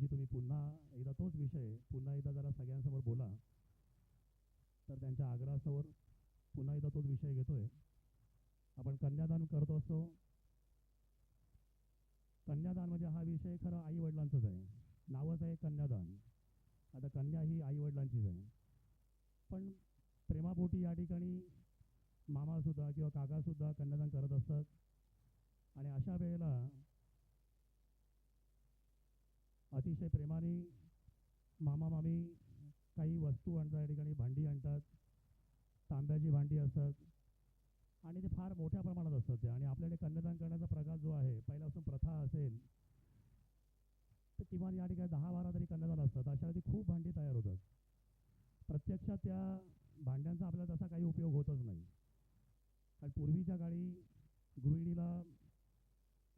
गुरुजी तुम्ही पुन्हा एकदा तोच विषय पुन्हा एकदा जरा सगळ्यांसमोर बोला. तर त्यांच्या आग्रहासमोर पुन्हा एकदा तोच विषय घेतोय. आपण कन्यादान करतो असतो. कन्यादान म्हणजे हा विषय खरं आई वडिलांचाच आहे. नावच आहे कन्यादान. आता कन्या ही आई वडिलांचीच आहे. पण प्रेमापोटी या ठिकाणी मामासुद्धा किंवा काकासुद्धा कन्यादान करत असतात. आणि अशा वेळेला अतिशय प्रेमाने मामा मामी काही वस्तू आणतात. या ठिकाणी भांडी आणतात, तांब्याची भांडी असतात आणि ते फार मोठ्या प्रमाणात असतात ते. आणि आपल्याकडे कन्यादान करण्याचा प्रकार जो आहे, पहिल्यापासून प्रथा असेल तर किमान या ठिकाणी 10-12 तरी कन्यादान असतात. अशा वेळी खूप भांडी तयार होतात. प्रत्यक्षात त्या भांड्यांचा आपल्याला तसा काही उपयोग होतच नाही. कारण पूर्वीच्या काळी गृहिणीला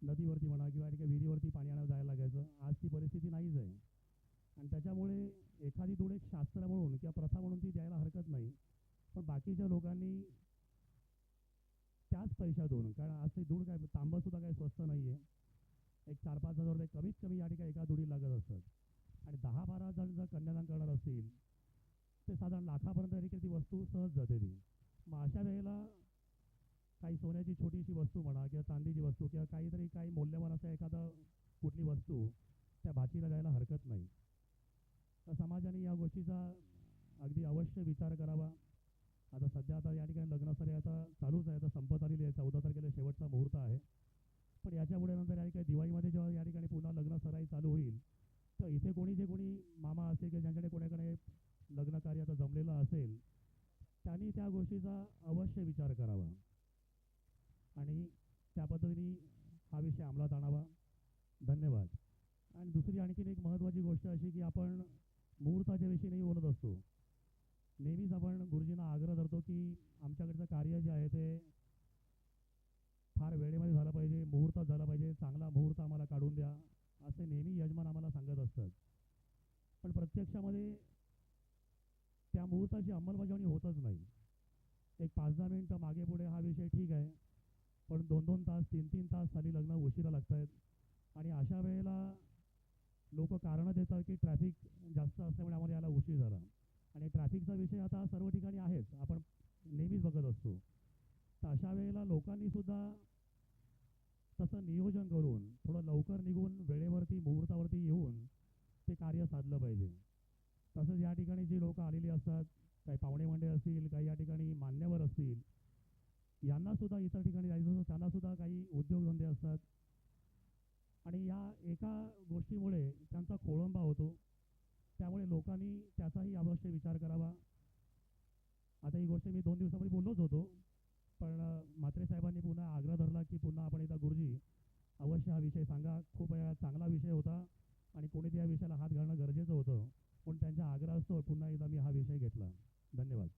नदीवरती म्हणा किंवा ठिकाणी विहिरीवरती पाणी आणायला जायला लागायचं. आज ती परिस्थिती नाहीच आहे. आणि त्याच्यामुळे एखादी दूध एक शास्त्र म्हणून किंवा प्रथा म्हणून ती द्यायला हरकत नाही. पण बाकीच्या लोकांनी त्याच पैशातून, कारण आज ते दूध काय तांबंसुद्धा काही स्वस्त नाही आहे. एक 4-5 हजार रुपये कमीत कमी या ठिकाणी एका दुडी लागत असतात. आणि 10-12 जण जर कन्यादान करणार असतील ते साधारण लाखापर्यंत देखील ती वस्तू सहज जाते ती. मग अशा वेळेला काही सोन्याची छोटीशी वस्तू म्हणा किंवा चांदीची वस्तू किंवा काहीतरी काही मौल्यवान असं एखादं कुठली वस्तू त्या भाचीला द्यायला हरकत नाही. तर समाजाने या गोष्टीचा अगदी अवश्य विचार करावा. आता सध्या आता या ठिकाणी लग्नसराई आता चालूच आहे. आता संपत आलेली आहे. 14 तारखेला शेवटचा मुहूर्त आहे. पण याच्यापुढे नंतर या ठिकाणी दिवाळीमध्ये जेव्हा या ठिकाणी पुन्हा लग्नसराई चालू होईल तर इथे कोणी मामा असेल किंवा ज्यांच्याकडे कोणाकडे लग्नकार्य आता जमलेलं असेल त्यांनी त्या गोष्टीचा अवश्य विचार करावा आणि त्या पद्धतीने हा विषय अंमलात आणावा. धन्यवाद. आणि दुसरी आणखीन एक महत्त्वाची गोष्ट अशी की आपण मुहूर्ताच्या विषयी नाही बोलत असतो. नेहमीच आपण गुरुजींना आग्रह धरतो की आमच्याकडचं कार्य जे आहे ते फार वेळेमध्ये झालं पाहिजे, मुहूर्तात झालं पाहिजे, चांगला मुहूर्त आम्हाला काढून द्या, असे नेहमी यजमान आम्हाला सांगत असतात. पण प्रत्यक्षामध्ये त्या मुहूर्ताची अंमलबजावणी होतच नाही. एक 5-10 मिनिटं मागे पुढे हा विषय ठीक आहे, पण 2-2 तास 3-3 तास साली लग्न उशिरा लागत आहेत. आणि अशा वेळेला लोक कारणं देतात की ट्रॅफिक जास्त असल्यामुळे आम्हाला याला उशीर झाला. आणि ट्रॅफिकचा विषय आता सर्व ठिकाणी आहेच, आपण नेहमीच बघत असतो. तर अशा वेळेला लोकांनीसुद्धा तसं नियोजन करून थोडं लवकर निघून वेळेवरती मुहूर्तावरती येऊन ते कार्य साधलं पाहिजे. तसंच या ठिकाणी जी लोक आलेली असतात, काही पाहुणे मंडळी असतील, काही या ठिकाणी मान्यवर असतील, यांनासुद्धा इतर ठिकाणी जायचं असतं, त्यांनासुद्धा काही उद्योगधंदे असतात. आणि या एका गोष्टीमुळे त्यांचा खोळंबा होतो. त्यामुळे लोकांनी त्याचाही अवश्य विचार करावा. आता ही गोष्ट मी 2 दिवसापूर्वी बोललोच होतो, पण म्हात्रे साहेबांनी पुन्हा आग्रह धरला की पुन्हा आपण एकदा गुरुजी अवश्य हा विषय सांगा. खूप चांगला विषय होता आणि कोणीतरी या विषयाला हात घालणं गरजेचं होतं. पण त्यांच्या आग्रहास्तव पुन्हा एकदा मी हा विषय घेतला. धन्यवाद.